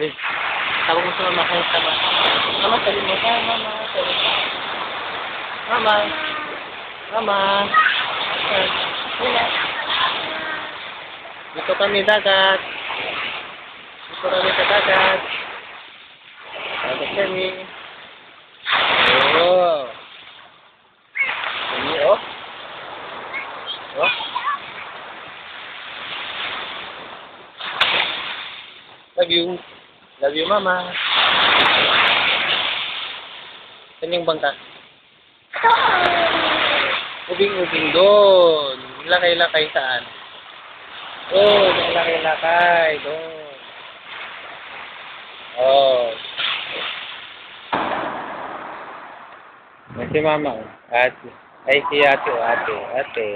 Eh, tawag mo sa mama kayo sama. Mama, sabi mo ka. Mama, sabi mo. Mama. Mama. Mama. Dito kami dagat. Dito kami sa dagat. Dagat kami. Oh. Ini oh. Oh. Love you. Love you, Mama. Saan yung bangka? Ubing-ubing doon. Lakay-lakay saan? Oh, lakay-lakay doon. Oh. Si Mama. Ate. Ay, si Ate. Ate.